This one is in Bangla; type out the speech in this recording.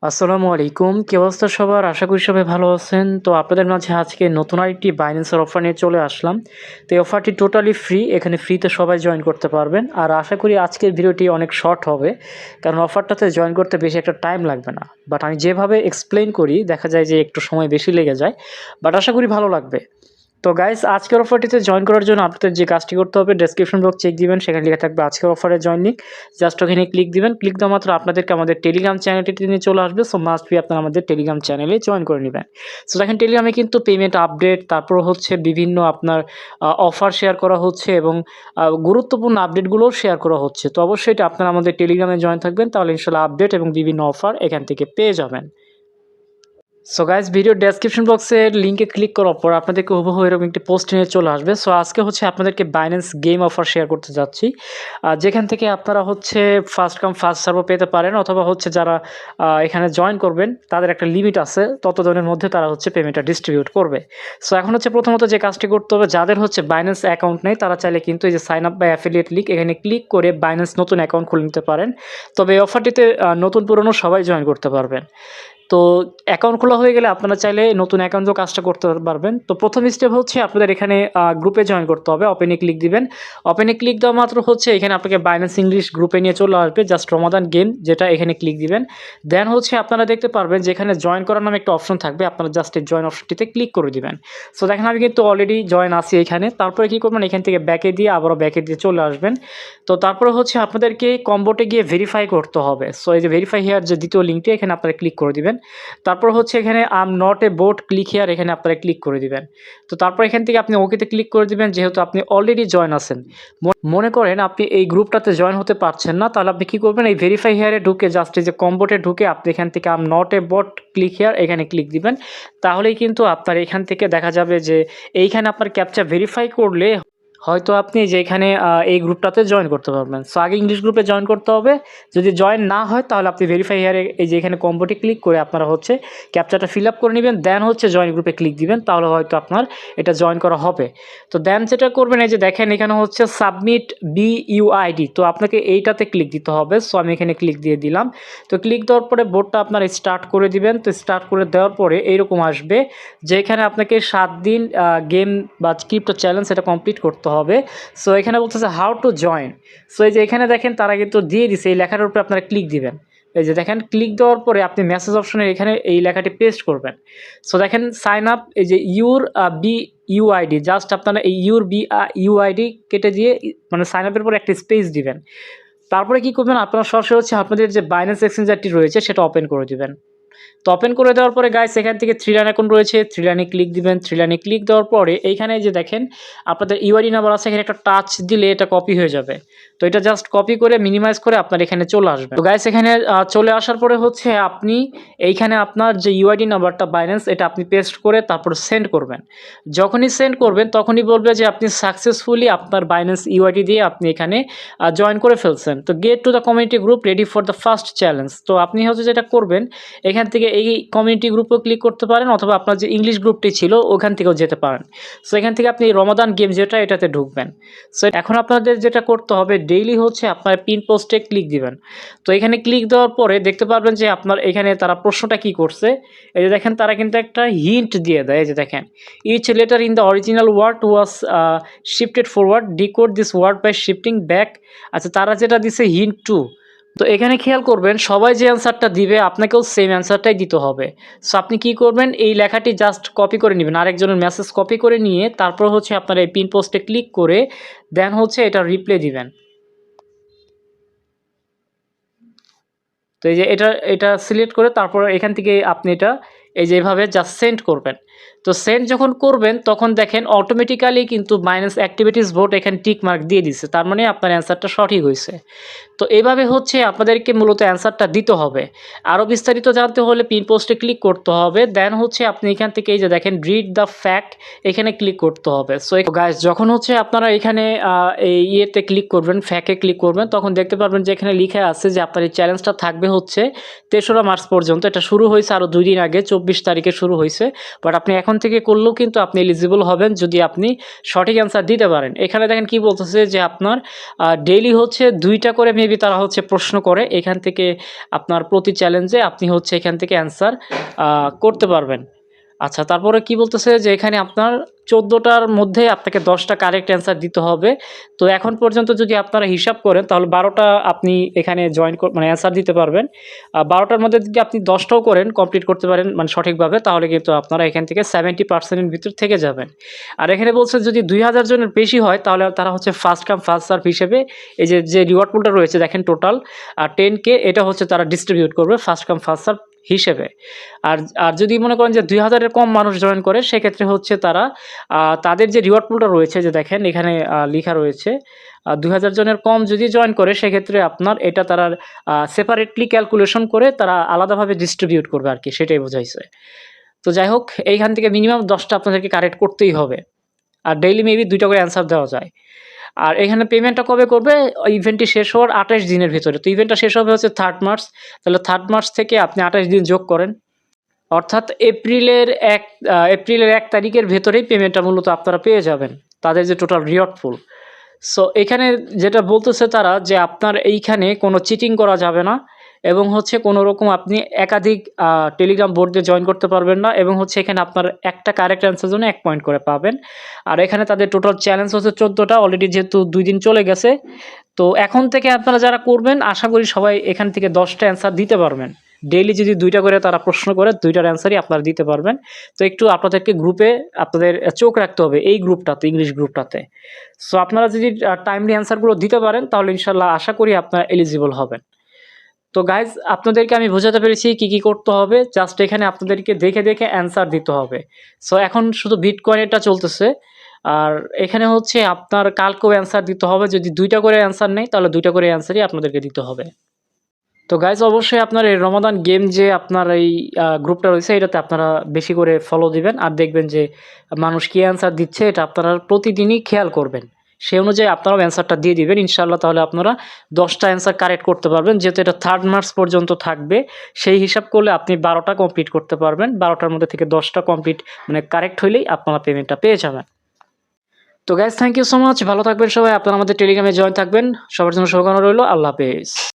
আসসালামু আলাইকুম। কি অবস্থা সবার? আশা করি সবাই ভালো আছেন। তো আপনাদের মাঝে আজকে নতুন আরেকটি বাইন্যান্সের অফার নিয়ে চলে আসলাম। তো এই অফারটি টোটালি ফ্রি। এখানে ফ্রিতে সবাই জয়েন করতে পারবেন। আর আশা করি আজকের ভিডিওটি অনেক শর্ট হবে। কারণ অফারটাতে জয়েন করতে বেশি একটা টাইম লাগবে না। বাট আমি যেভাবে এক্সপ্লেইন করি দেখা যায় যে একটু সময় বেশি লেগে যায়। বাট আশা করি ভালো লাগবে। তো গাইস আজকের অফারটিতে জয়েন করার জন্য আপনাদের যে কাজটি করতে হবে ডেসক্রিপশন বক্স চেক দিবেন, সেখানে লেখা থাকবে আজকের অফারে জয়েন লিঙ্ক। জাস্ট ওখানে ক্লিক দিবেন। ক্লিক দেওয়া মাত্র আপনাদেরকে আমাদের টেলিগ্রাম চ্যানেলটিতে নিয়ে চলে আসবে। সো মাস্ট বি আপনারা আমাদের টেলিগ্রাম চ্যানেলে জয়েন করে নেবেন। সো দেখেন টেলিগ্রামে কিন্তু পেমেন্ট আপডেট, তারপর হচ্ছে বিভিন্ন আপনার অফার শেয়ার করা হচ্ছে এবং গুরুত্বপূর্ণ আপডেটগুলোও শেয়ার করা হচ্ছে। তো অবশ্যই এটা আপনারা আমাদের টেলিগ্রামে জয়েন থাকবেন, তাহলে ইনশাল্লাহ আপডেট এবং বিভিন্ন অফার এখান থেকে পেয়ে যাবেন। সো গাইজ ভিডিও ডেসক্রিপশন বক্সের লিঙ্কে ক্লিক করার পর আপনাদেরকে হুবহু এরকম একটি পোস্ট নিয়ে চলে আসবে। সো আজকে হচ্ছে আপনাদেরকে বাইন্যান্স গেম অফার শেয়ার করতে যাচ্ছি, যেখান থেকে আপনারা হচ্ছে ফার্স্ট কাম ফার্স্ট সার্ভ পেতে পারেন, অথবা হচ্ছে যারা এখানে জয়েন করবেন তাদের একটা লিমিট আছে, ততদিনের মধ্যে তারা হচ্ছে পেমেন্টটা ডিস্ট্রিবিউট করবে। সো এখন হচ্ছে প্রথমত যে কাজটি করতে হবে, যাদের হচ্ছে বাইন্যান্স অ্যাকাউন্ট নেই তারা চাইলে কিন্তু এই যে sign up by affiliate link এখানে ক্লিক করে বাইন্যান্স নতুন অ্যাকাউন্ট খুলে নিতে পারেন। তবে এই অফারটিতে নতুন পুরনো সবাই জয়েন করতে পারবেন। তো অ্যাকাউন্ট খোলা হয়ে গেলে আপনারা চাইলে নতুন অ্যাকাউন্টও কাজটা করতে পারবেন। তো প্রথম স্টেপ হচ্ছে আপনাদের এখানে গ্রুপে জয়েন করতে হবে। ওপেনে ক্লিক দিবেন। ওপেনে ক্লিক দেওয়া মাত্র হচ্ছে এখানে আপনাকে বাইন্যান্স ইংলিশ গ্রুপে নিয়ে চলে আসবে। জাস্ট রমাদান গেম যেটা, এখানে ক্লিক দিবেন। দেন হচ্ছে আপনারা দেখতে পারবেন যে এখানে জয়েন করার নামে একটা অপশন থাকবে, আপনারা জাস্ট এই জয়েন অপশনটিতে ক্লিক করে দিবেন। সো দেখেন আমি কিন্তু অলরেডি জয়েন আছি এখানে। তারপরে কী করবেন, এখান থেকে ব্যাকে দিয়ে আবারও ব্যাকে দিয়ে চলে আসবেন। তো তারপরে হচ্ছে আপনাদেরকে কম্বোটে গিয়ে ভেরিফাই করতে হবে। সো এই যে ভেরিফাই হেয়ার যে দ্বিতীয় লিঙ্কটি, এখানে আপনারা ক্লিক করে দিবেন। তারপর হচ্ছে এখানে am not a bot click here, এখানে আপনারা ক্লিক করে দিবেন। তো তারপর এখান থেকে আপনি ওকেতে ক্লিক করে দিবেন। যেহেতু আপনি অলরেডি জয়েন আছেন, মনে করেন আপনি এই গ্রুপটাতে জয়েন হতে পারছেন না, তাহলে আপনি কী করবেন, এই ভেরিফাই হেয়ারে ঢুকে জাস্ট এই যে কম্বোটে ঢুকে আপনি এখান থেকে am not a bot click here এখানে ক্লিক দিবেন। তাহলেই কিন্তু আপনার এখান থেকে দেখা যাবে যে এইখানে আপনার ক্যাপচা ভেরিফাই করলে হয়তো আপনি যেখানে এই গ্রুপটাতে জয়েন করতে পারবেন। সো আগে ইংলিশ গ্রুপে জয়েন করতে হবে। যদি জয়েন না হয় তাহলে আপনি ভেরিফাই হিয়ারে এই যে এখানে কম্বোটি ক্লিক করে আপনারা হচ্ছে ক্যাপচাটা ফিল আপ করে নেবেন। দেন হচ্ছে জয়েন গ্রুপে ক্লিক দিবেন, তাহলে হয়তো আপনার এটা জয়েন করা হবে। তো দেন যেটা করবেন, এই যে দেখেন এখানে হচ্ছে সাবমিট বিইউআইডি, তো আপনাকে এইটাতে ক্লিক দিতে হবে। সো আমি এখানে ক্লিক দিয়ে দিলাম। তো ক্লিক দেওয়ার পরে বোর্ডটা আপনার স্টার্ট করে দিবেন। তো স্টার্ট করে দেওয়ার পরে এইরকম আসবে যে এখানে আপনাকে 7 দিন গেম বা ক্রিপ্টো চ্যালেঞ্জ এটা কমপ্লিট করতে হবে। সো এখানে বলতেছে হাউ টু জয়েন। সো এই যে এখানে দেখেন তারা কিন্তু দিয়ে দিছে, এই লেখাটার উপরে আপনারা ক্লিক দিবেন। এই যে দেখেন ক্লিক দেওয়ার পরে আপনি মেসেজ অপশনের এখানে এই লেখাটি পেস্ট করবেন। সো দেখেন সাইন আপ, এই যে ইউর বি ইউআইডি, জাস্ট আপনারা এই ইউর বি ইউআইডি কেটে দিয়ে মানে সাইন আপের পর একটা স্পেস দিবেন। তারপরে কী করবেন, আপনারা সরাসরি হচ্ছে আপনাদের যে বাইন্যান্স এক্সচেঞ্জারটি রয়েছে সেটা ওপেন করে দিবেন। তো ওপেন করে দেওয়ার পরে গাইস এখান থেকে 3 লাইন অ্যাকাউন্ট রয়েছে, 3 লাইনে ক্লিক দিবেন। 3 লাইনে ক্লিক দেওয়ার পরে এইখানে যে দেখেন আপনাদের ইউআইডি নাম্বার আছে, এখানে একটা টাচ দিলে এটা কপি হয়ে যাবে। তো এটা জাস্ট কপি করে মিনিমাইজ করে আপনার এখানে চলে আসবে। তো গাইস এখানে চলে আসার পরে হচ্ছে আপনি এইখানে আপনার যে ইউআইডি নাম্বারটা বাইন্যান্স এটা আপনি পেস্ট করে তারপর সেন্ড করবেন। যখনই সেন্ড করবেন তখনই বলবে যে আপনি সাকসেসফুলি আপনার বাইন্যান্স ইউআইডি দিয়ে আপনি এখানে জয়েন করে ফেলছেন। তো get to the community group ready for the first challenge. তো আপনি হচ্ছে যেটা করবেন, এখান থেকে এই কমিউনিটি গ্রুপেও ক্লিক করতে পারেন, অথবা আপনার যে ইংলিশ গ্রুপটি ছিল ওখান থেকেও যেতে পারেন। সো এখান থেকে আপনি রমাদান গেম যেটা এটাতে ঢুকবেন। সো এখন আপনাদের যেটা করতে হবে, ডেইলি হচ্ছে আপনার পিন পোস্টে ক্লিক দিবেন। তো এখানে ক্লিক দেওয়ার পরে দেখতে পারবেন যে আপনার এখানে তারা প্রশ্নটা কি করছে। এই যে দেখেন তারা কিন্তু একটা হিন্ট দিয়ে দেয়। এই যে দেখেন each letter in the original word was shifted forward, decode this word by shifting back. আচ্ছা, তারা যেটা দিছে হিন্ট টু। তো এখানে খেয়াল করবেন সবাই যে অ্যান্সারটা দিবে আপনাকেও সেম অ্যান্সারটাই দিতে হবে। সো আপনি কি করবেন, এই লেখাটি জাস্ট কপি করে নেবেন, আরেকজনের মেসেজ কপি করে নিয়ে তারপর হচ্ছে আপনার এই পিন পোস্টে ক্লিক করে দেন হচ্ছে এটা রিপ্লে দিবেন। তো এই যে এটা সিলেক্ট করে তারপর এখান থেকে আপনি এটা এই যে এভাবে জাস্ট সেন্ড করবেন। তো সেন্ড যখন করবেন তখন দেখেন অটোমেটিক্যালি কিন্তু মাইনাস অ্যাক্টিভিটিস ভোট এখানে টিক মার্ক দিয়ে দিছে, তার মানে আপনার অ্যান্সারটা সঠিক হয়েছে। তো এইভাবে হচ্ছে আপনাদেরকে মূলত অ্যান্সারটা দিতে হবে। আরও বিস্তারিত জানতে হলে পিন পোস্টে ক্লিক করতে হবে। দেন হচ্ছে আপনি এখান থেকে এই যে দেখেন রিড দ্য ফ্যাক্ট এখানে ক্লিক করতে হবে। সো গাইস যখন হচ্ছে আপনারা এখানে এই ইয়েতে ক্লিক করবেন, ফ্যাকে ক্লিক করবেন, তখন দেখতে পারবেন যে এখানে লিখা আছে যে আপনার এই চ্যালেঞ্জটা থাকবে হচ্ছে 3রা মার্চ পর্যন্ত। এটা শুরু হয়েছে আরও 2 দিন আগে 24 তারিখে শুরু হয়েছে, বাট আপনি এখন থেকে করলেও কিন্তু আপনি এলিজিবল হবেন যদি আপনি সঠিক অ্যান্সার দিতে পারেন। এখানে দেখেন কি বলতেছে যে আপনার ডেইলি হচ্ছে 2টা করে মেবি তারা হচ্ছে প্রশ্ন করে, এখান থেকে আপনার প্রতি চ্যালেঞ্জে আপনি হচ্ছে এখান থেকে অ্যান্সার করতে পারবেন। আচ্ছা, তারপরে কি বলতেছে যে এখানে আপনার 14টার মধ্যে আপনাকে 10টা কারেক্ট অ্যান্সার দিতে হবে। তো এখন পর্যন্ত যদি আপনারা হিসাব করেন তাহলে 12টা আপনি এখানে মানে অ্যান্সার দিতে পারবেন। 12টার মধ্যে যদি আপনি 10টাও করেন, কমপ্লিট করতে পারেন মানে সঠিকভাবে, তাহলে কিন্তু আপনারা এখান থেকে 70% এর ভিতর থেকে যাবেন। আর এখানে বলছে যদি 2000 জনের বেশি হয় তাহলে তারা হচ্ছে ফার্স্ট কাম ফার্স্ট সার্ভ হিসেবে এই যে রিওয়ার্ড পুলটা রয়েছে দেখেন টোটাল 10K, এটা হচ্ছে তারা ডিস্ট্রিবিউট করবে ফার্স্ট কাম ফার্স্ট সার্ভ হিসেবে। আর যদি মনে করেন যে 2000 এর কম মানুষ জয়েন করে সেক্ষেত্রে হচ্ছে তারা তাদের যে রিওয়ার্ড পুলটা রয়েছে যে দেখেন এখানে লেখা রয়েছে 2000 জনের কম যদি জয়েন করে সেক্ষেত্রে আপনার এটা তারা সেপারেটলি ক্যালকুলেশন করে তারা আলাদাভাবে ডিস্ট্রিবিউট করবে আর কি, সেটাই বোঝাইছে। তো যাই হোক, এইখান থেকে মিনিমাম 10টা আপনাদেরকে কারেক্ট করতেই হবে। আর ডেইলি মেবি 2টা করে অ্যান্সার দেওয়া যায়। আর এখানে পেমেন্টটা কবে করবে? ইভেন্টটি শেষ হওয়ার 28 দিনের ভিতরে। তো ইভেন্টটা শেষ হবে হচ্ছে 3rd মার্চ। তাহলে 3rd মার্চ থেকে আপনি 28 দিন যোগ করেন, অর্থাৎ এপ্রিলের 1 তারিখের ভেতরেই পেমেন্টটা মূলত আপনারা পেয়ে যাবেন তাদের যে টোটাল রিওয়ার্ড পুল। সো এখানে যেটা বলতেছে তারা যে আপনার এইখানে কোনো চিটিং করা যাবে না এবং হচ্ছে কোনো রকম আপনি একাধিক টেলিগ্রাম বোর্ড দিয়ে জয়েন করতে পারবেন না এবং হচ্ছে এখানে আপনার একটা কারেক্ট অ্যান্সারের জন্য 1 পয়েন্ট করে পাবেন। আর এখানে তাদের টোটাল চ্যালেঞ্জ হচ্ছে 14টা, অলরেডি যেহেতু 2 দিন চলে গেছে। তো এখন থেকে আপনারা যারা করবেন আশা করি সবাই এখান থেকে 10টা অ্যান্সার দিতে পারবেন। ডেইলি যদি 2টা করে তারা প্রশ্ন করে 2টার অ্যান্সারই আপনারা দিতে পারবেন। তো একটু আপনাদেরকে গ্রুপে আপনাদের চোখ রাখতে হবে এই গ্রুপটাতে, ইংলিশ গ্রুপটাতে। সো আপনারা যদি টাইমলি অ্যান্সারগুলো দিতে পারেন তাহলে ইনশাল্লাহ আশা করি আপনারা এলিজিবল হবেন। তো গাইজ আপনাদেরকে আমি বোঝাতে পেরেছি কি করতে হবে, জাস্ট এখানে আপনাদেরকে দেখে দেখে অ্যান্সার দিতে হবে। সো এখন শুধু বিটকয়েনটা চলতেছে, আর এখানে হচ্ছে আপনার কালকেও অ্যান্সার দিতে হবে। যদি 2টা করে অ্যান্সার নেই তাহলে 2টা করে অ্যান্সারই আপনাদেরকে দিতে হবে। তো গাইজ অবশ্যই আপনার এই রমাদান গেম যে আপনার এই গ্রুপটা রয়েছে এটাতে আপনারা বেশি করে ফলো দিবেন আর দেখবেন যে মানুষ কী অ্যান্সার দিচ্ছে এটা আপনারা প্রতিদিনই খেয়াল করবেন, সেই অনুযায়ী আপনারাও অ্যান্সারটা দিয়ে দিবেন ইনশাআল্লাহ। তাহলে আপনারা 10টা অ্যান্সার কারেক্ট করতে পারবেন, যেহেতু এটা 3rd মার্চ পর্যন্ত থাকবে। সেই হিসাব করলে আপনি 12টা কমপ্লিট করতে পারবেন, 12টার মধ্যে থেকে 10টা কমপ্লিট মানে কারেক্ট হইলেই আপনারা পেমেন্টটা পেয়ে যাবেন। তো guys thank you so much, ভালো থাকবেন সবাই, আপনারা আমাদের টেলিগ্রামে জয়েন থাকবেন। সবার জন্য শুভকামনা রইল, আল্লাহ হাফেজ।